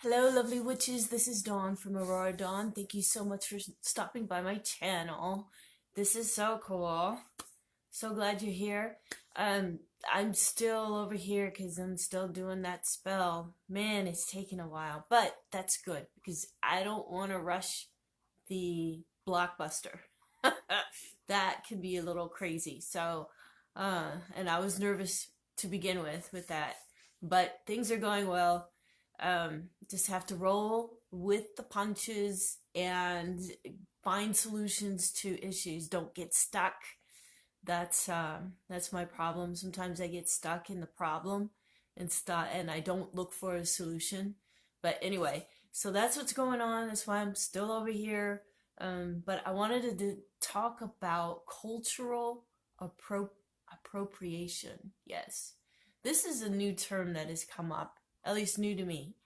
Hello, lovely witches. This is Dawn from Aurora Dawn. Thank you so much for stopping by my channel. This is so cool. So glad you're here. Um, I'm still over here because I'm still doing that spell. Man, it's taking a while, but that's good because I don't want to rush the blockbuster. That can be a little crazy. And I was nervous to begin with that, but things are going well. Just have to roll with the punches and find solutions to issues. Don't get stuck. That's my problem. Sometimes I get stuck in the problem and I don't look for a solution. But anyway, so that's what's going on. That's why I'm still over here. But I wanted to talk about cultural appropriation. Yes, this is a new term that has come up, at least new to me,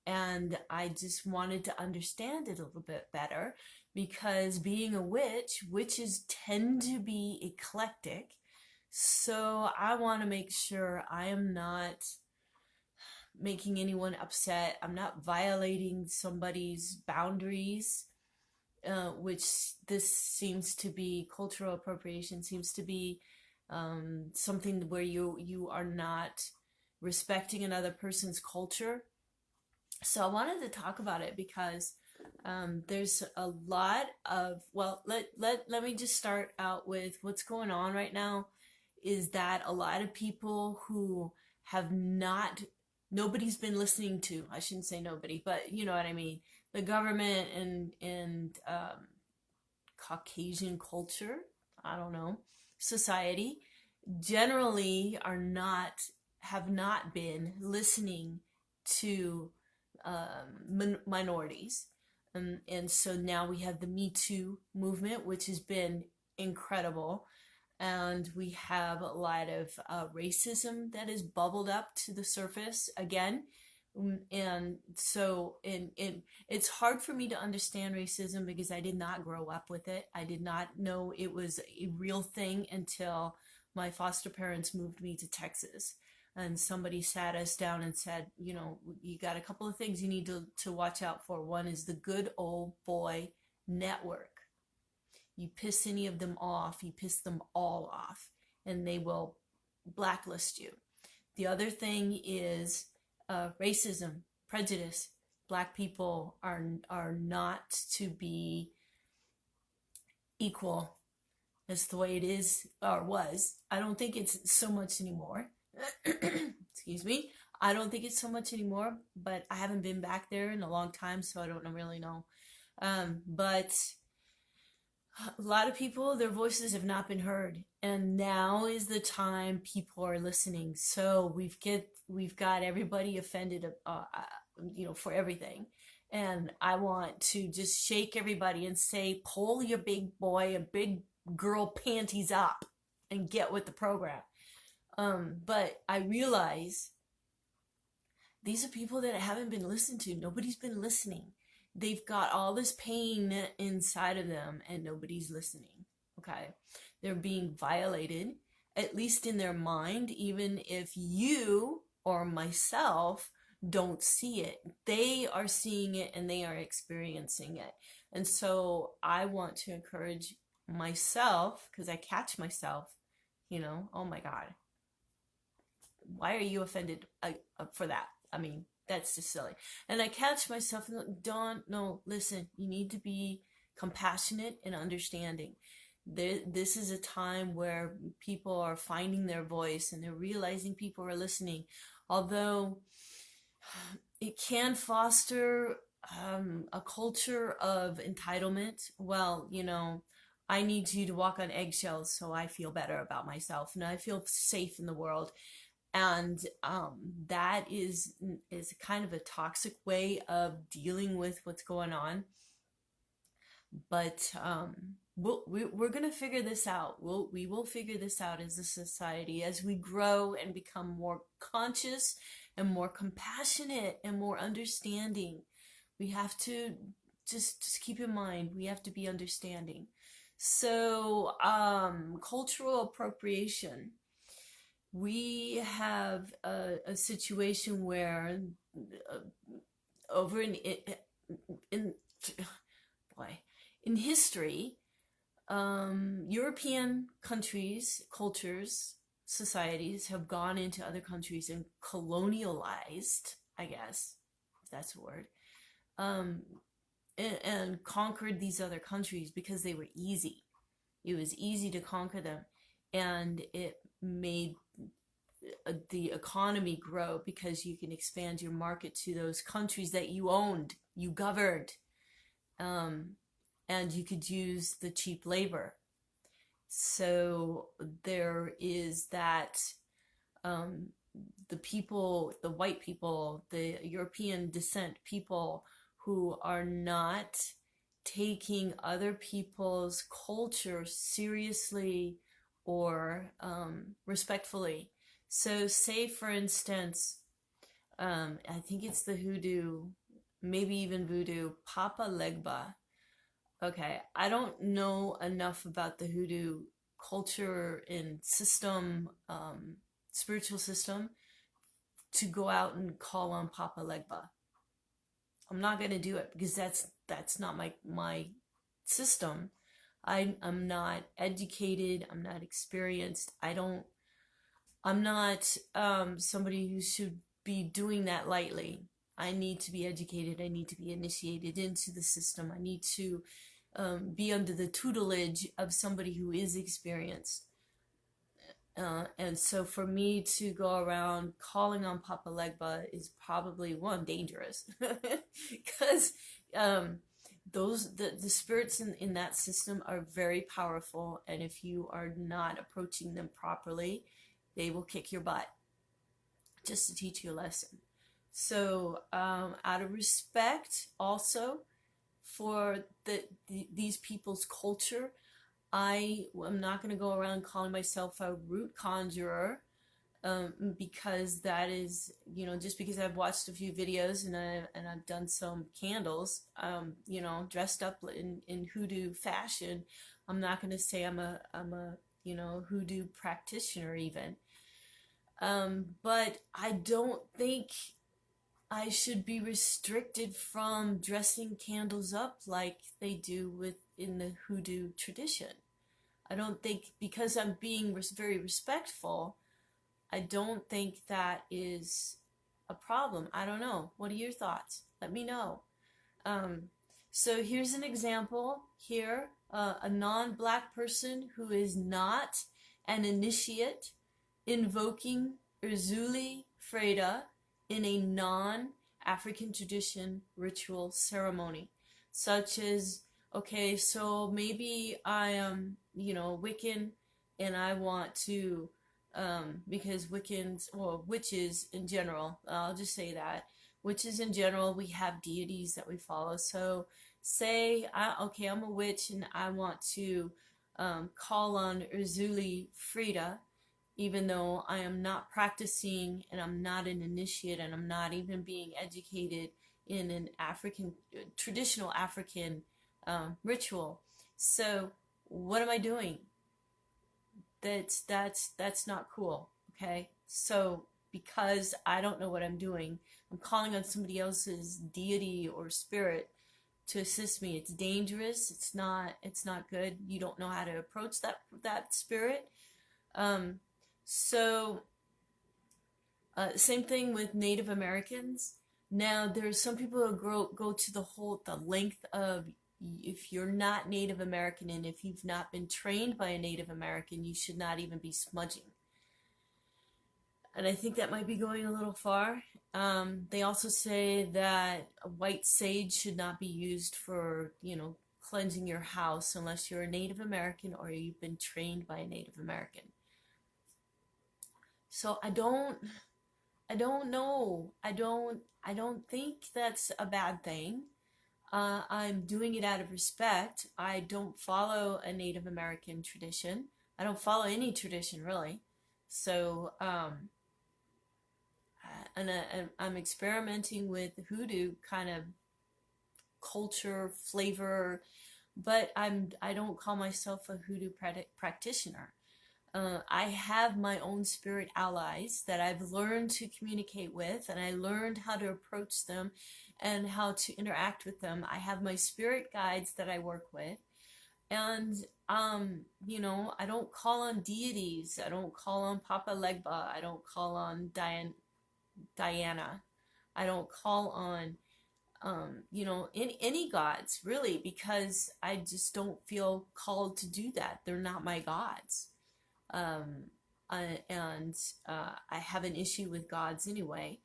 and I just wanted to understand it a little bit better because being a witch, witches tend to be eclectic. So I want to make sure I am not making anyone upset. I'm not violating somebody's boundaries, which this seems to be cultural appropriation, seems to be something where you are not respecting another person's culture. So I wanted to talk about it because there's a lot of, well, let me just start out with what's going on right now is that a lot of people who have not, nobody's been listening to, I shouldn't say nobody, but you know what I mean, the government and Caucasian culture, I don't know, society generally have not been listening to minorities. And so now we have the Me Too movement, which has been incredible. And we have a lot of racism that has bubbled up to the surface again. And so, it's hard for me to understand racism because I did not grow up with it. I did not know it was a real thing until my foster parents moved me to Texas and somebody sat us down and said, you know, you got a couple of things you need to watch out for. One is the good old boy network. You piss any of them off, you piss them all off, and they will blacklist you. The other thing is racism, prejudice. Black people are not to be equal. That's the way it is or was. I don't think it's so much anymore. Excuse me. I don't think it's so much anymore, but I haven't been back there in a long time, so I don't really know. But a lot of people, their voices have not been heard, and now is the time people are listening. So we've got everybody offended, for everything. And I want to just shake everybody and say, pull your big boy and big girl panties up and get with the program. But I realize these are people that haven't been listened to. Nobody's been listening. They've got all this pain inside of them and nobody's listening. Okay. They're being violated, at least in their mind, even if you or myself don't see it. They are seeing it and they are experiencing it. And so I want to encourage myself, because I catch myself, oh my God, why are you offended for that? I mean, that's just silly. And I catch myself and like, Dawn, no, listen, you need to be compassionate and understanding. This is a time where people are finding their voice and they're realizing people are listening. Although it can foster a culture of entitlement. Well, I need you to walk on eggshells so I feel better about myself and I feel safe in the world. And that is kind of a toxic way of dealing with what's going on. But we're going to figure this out. We will figure this out as a society as we grow and become more conscious and more compassionate and more understanding. We have to just keep in mind, we have to be understanding. So cultural appropriation. We have a situation where over in boy, in history, European countries, cultures, societies have gone into other countries and colonialized, I guess, if that's a word, um, and conquered these other countries because they were easy. It was easy to conquer them, and it made the economy grow because you can expand your market to those countries that you owned, you governed, um, and you could use the cheap labor. So there is that, um, the people, the white people, the European descent people who are not taking other people's culture seriously or respectfully. So, say for instance, I think it's the hoodoo, maybe even voodoo, Papa Legba. Okay, I don't know enough about the hoodoo culture and system, spiritual system, to go out and call on Papa Legba. I'm not gonna do it because that's not my system. I'm not educated. I'm not experienced. I'm not somebody who should be doing that lightly. I need to be educated. I need to be initiated into the system. I need to be under the tutelage of somebody who is experienced. And so for me to go around calling on Papa Legba is probably one dangerous because the spirits in that system are very powerful, and if you are not approaching them properly, they will kick your butt just to teach you a lesson. So out of respect also for these people's culture, I am not going to go around calling myself a root conjurer, because that is, just because I've watched a few videos and I've done some candles, dressed up in hoodoo fashion. I'm not going to say I'm a hoodoo practitioner even. But I don't think I should be restricted from dressing candles up like they do in the hoodoo tradition. I don't think, because I'm being very respectful, I don't think that is a problem. I don't know. What are your thoughts? Let me know. Um, so here's an example here. A non-black person who is not an initiate invoking Urzuli Freda in a non-African tradition ritual ceremony, such as, okay, so maybe I am, Wiccan, and I want to, because Wiccans, or witches in general, I'll just say that, witches in general, we have deities that we follow. So say, okay, I'm a witch and I want to call on Urzuli Freda, even though I am not practicing and I'm not an initiate and I'm not even being educated in an traditional African ritual. So what am I doing? That's not cool. Okay, so because I don't know what I'm doing, I'm calling on somebody else's deity or spirit to assist me. It's dangerous. It's not good. You don't know how to approach that spirit. So same thing with Native Americans. Now there's some people who go to the length of, if you're not Native American and if you've not been trained by a Native American, you should not even be smudging. And I think that might be going a little far. They also say that white sage should not be used for, cleansing your house unless you're a Native American or you've been trained by a Native American. So I don't know. I don't think that's a bad thing. I'm doing it out of respect. I don't follow a Native American tradition. I don't follow any tradition really. So, and I'm experimenting with hoodoo kind of culture, flavor, but I don't call myself a hoodoo practitioner. I have my own spirit allies that I've learned to communicate with, and I learned how to approach them and how to interact with them. I have my spirit guides that I work with, and I don't call on deities. I don't call on Papa Legba. I don't call on Diana. I don't call on any gods really, because I just don't feel called to do that. They're not my gods. Um, and I have an issue with gods anyway.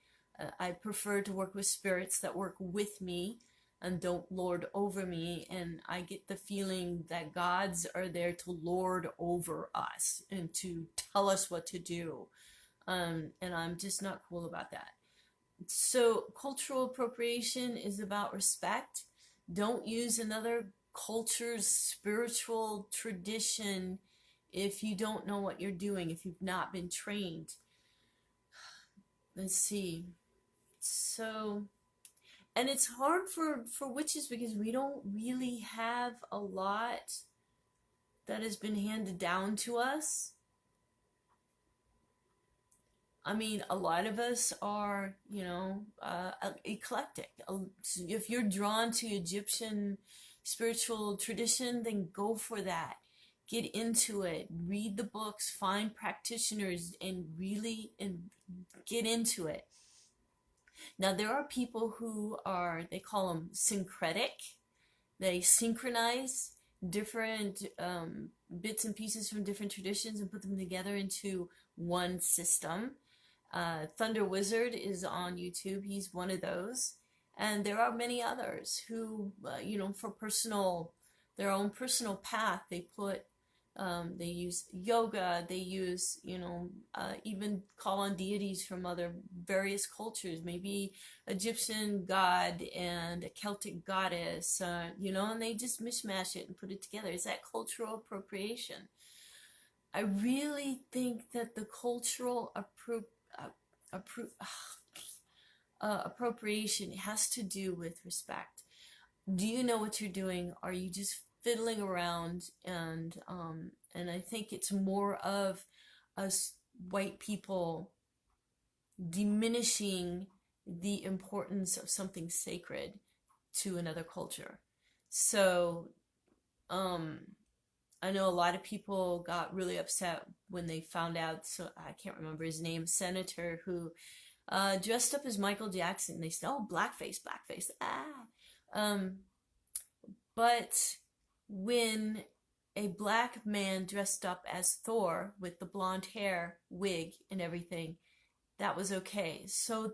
I prefer to work with spirits that work with me and don't lord over me. And I get the feeling that gods are there to lord over us and to tell us what to do. And I'm just not cool about that. So, cultural appropriation is about respect. Don't use another culture's spiritual tradition if you don't know what you're doing, if you've not been trained. Let's see. So, and it's hard for witches because we don't really have a lot that has been handed down to us. I mean, a lot of us are, eclectic. If you're drawn to Egyptian spiritual tradition, then go for that. Get into it. Read the books. Find practitioners and really get into it. Now, there are people who they call them syncretic. They synchronize different bits and pieces from different traditions and put them together into one system. Thunder Wizard is on YouTube. He's one of those. And there are many others who, for their own personal path, they use yoga, they use, even call on deities from other various cultures, maybe Egyptian god and a Celtic goddess, and they just mishmash it and put it together. It's that cultural appropriation. I really think that the cultural appropriation has to do with respect. Do you know what you're doing? Are you just fiddling around? And I think it's more of us white people diminishing the importance of something sacred to another culture. So I know a lot of people got really upset when they found out, so I can't remember his name, senator who dressed up as Michael Jackson. They said, oh, blackface, blackface. But when a black man dressed up as Thor with the blonde hair, wig, and everything, that was okay. So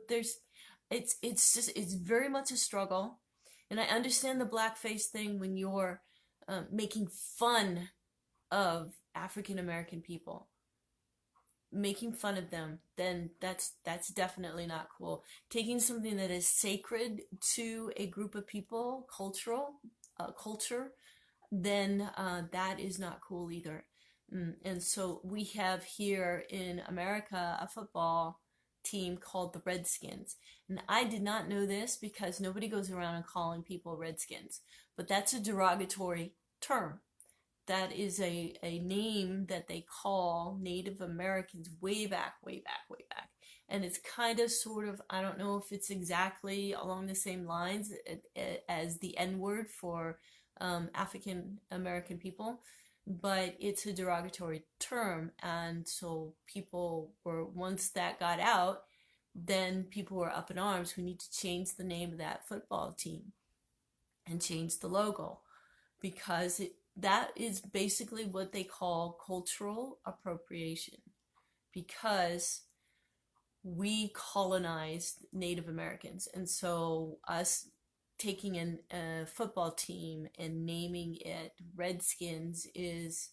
it's very much a struggle. And I understand the blackface thing when you're making fun of African American people, making fun of them, then that's definitely not cool. Taking something that is sacred to a group of people, culture, then that is not cool either. And so we have here in America a football team called the Redskins. And I did not know this because nobody goes around and calling people Redskins, but that's a derogatory term. That is a name that they call Native Americans way back, way back, way back. And it's kind of sort of, I don't know if it's exactly along the same lines as the N-word for African American people, but it's a derogatory term. And so once that got out, then people were up in arms. We need to change the name of that football team and change the logo, because that is basically what they call cultural appropriation, because we colonized Native Americans. And so us taking a football team and naming it Redskins is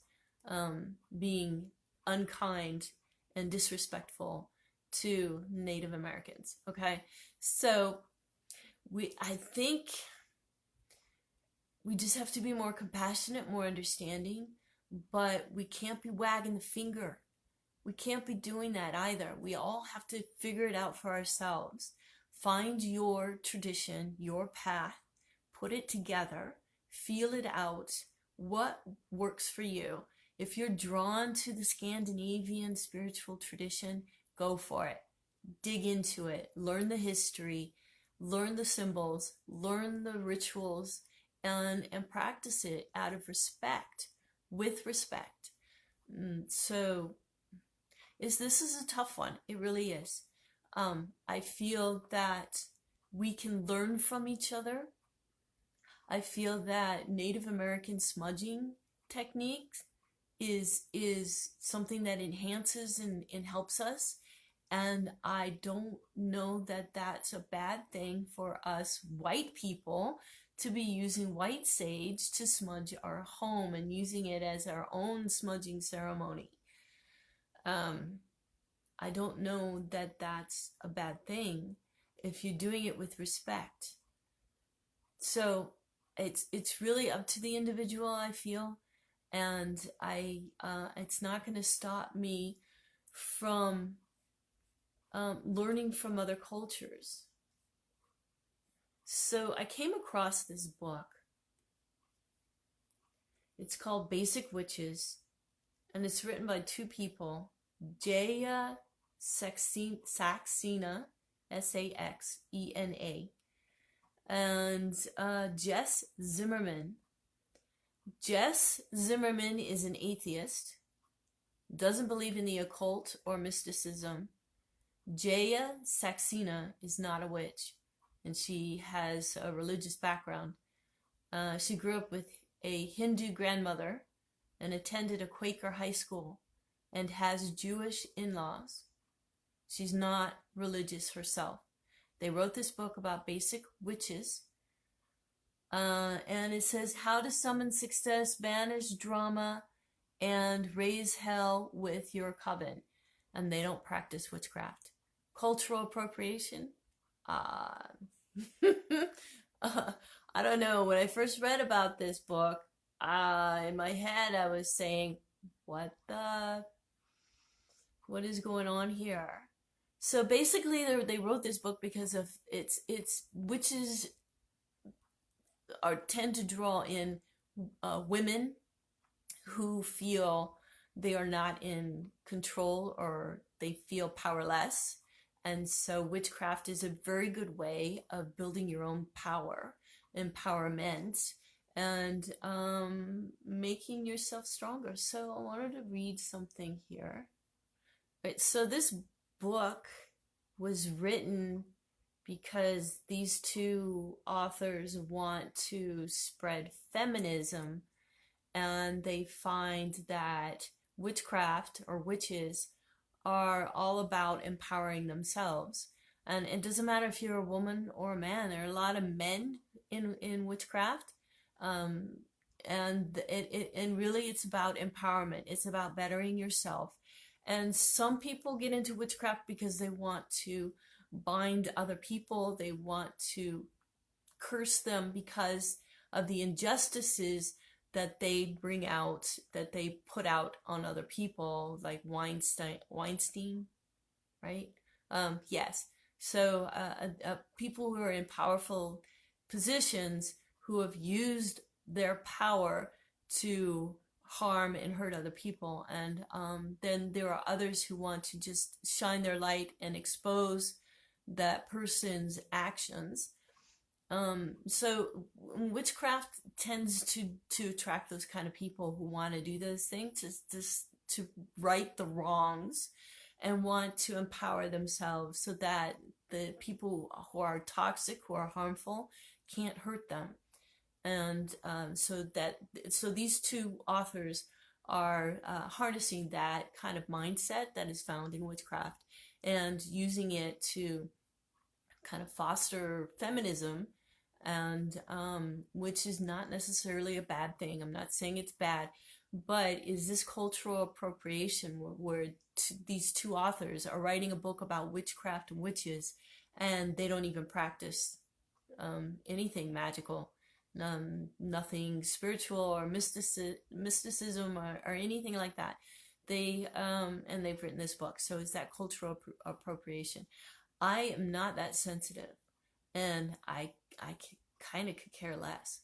being unkind and disrespectful to Native Americans. Okay, so I think we just have to be more compassionate, more understanding, but we can't be wagging the finger. We can't be doing that either. We all have to figure it out for ourselves. Find your tradition, your path, put it together, feel it out, what works for you. If you're drawn to the Scandinavian spiritual tradition, go for it. Dig into it. Learn the history, learn the symbols, learn the rituals, and practice it out of respect, with respect. So this is a tough one. It really is. I feel that we can learn from each other. I feel that Native American smudging techniques is something that enhances and helps us. And I don't know that that's a bad thing for us white people to be using white sage to smudge our home and using it as our own smudging ceremony. I don't know that that's a bad thing if you're doing it with respect. So it's really up to the individual, I feel, and it's not going to stop me from learning from other cultures. So I came across this book. It's called Basic Witches, and it's written by two people, Jaya Saxena, Saxena, and Jess Zimmerman. Jess Zimmerman is an atheist, doesn't believe in the occult or mysticism. Jaya Saxena is not a witch, and she has a religious background. She grew up with a Hindu grandmother and attended a Quaker high school and has Jewish in-laws. She's not religious herself. They wrote this book about basic witches. And it says how to summon success, banish drama, and raise hell with your coven. And they don't practice witchcraft. Cultural appropriation? I don't know. When I first read about this book, in my head I was saying, what is going on here? So basically they wrote this book because of its witches tend to draw in women who feel they are not in control or they feel powerless. And so witchcraft is a very good way of building your own power, empowerment, and making yourself stronger. So I wanted to read something here. Right, so this book was written because these two authors want to spread feminism, and they find that witchcraft or witches are all about empowering themselves. And it doesn't matter if you're a woman or a man. There are a lot of men in witchcraft, and really it's about empowerment. It's about bettering yourself. And some people get into witchcraft because they want to bind other people. They want to curse them because of the injustices that they bring out, that they put out on other people, like Weinstein, right? Yes. So people who are in powerful positions who have used their power to harm and hurt other people. And then there are others who want to just shine their light and expose that person's actions. So witchcraft tends to attract those kind of people who want to do those things, to right the wrongs and want to empower themselves so that the people who are toxic, who are harmful, can't hurt them. And so these two authors are harnessing that kind of mindset that is found in witchcraft and using it to kind of foster feminism, and which is not necessarily a bad thing. I'm not saying it's bad, but is this cultural appropriation where these two authors are writing a book about witchcraft and witches, and they don't even practice anything magical, nothing spiritual or mysticism or anything like that. And they've written this book. So is that cultural appropriation? I am not that sensitive, and I kind of could care less,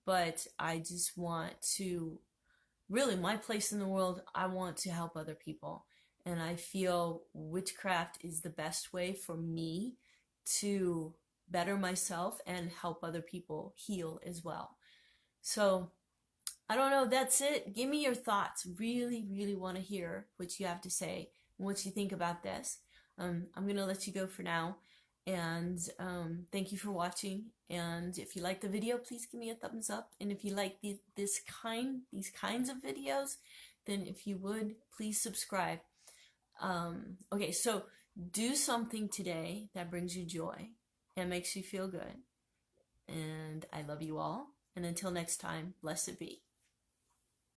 but I just want to really my place in the world, I want to help other people. And I feel witchcraft is the best way for me to better myself and help other people heal as well. So I don't know, that's it. Give me your thoughts. Really, really want to hear what you have to say and what you think about this. I'm going to let you go for now. And thank you for watching. And if you like the video, please give me a thumbs up. And if you like these kinds of videos, then if you would, please subscribe. Okay, so do something today that brings you joy and makes you feel good. And I love you all. And until next time, blessed be.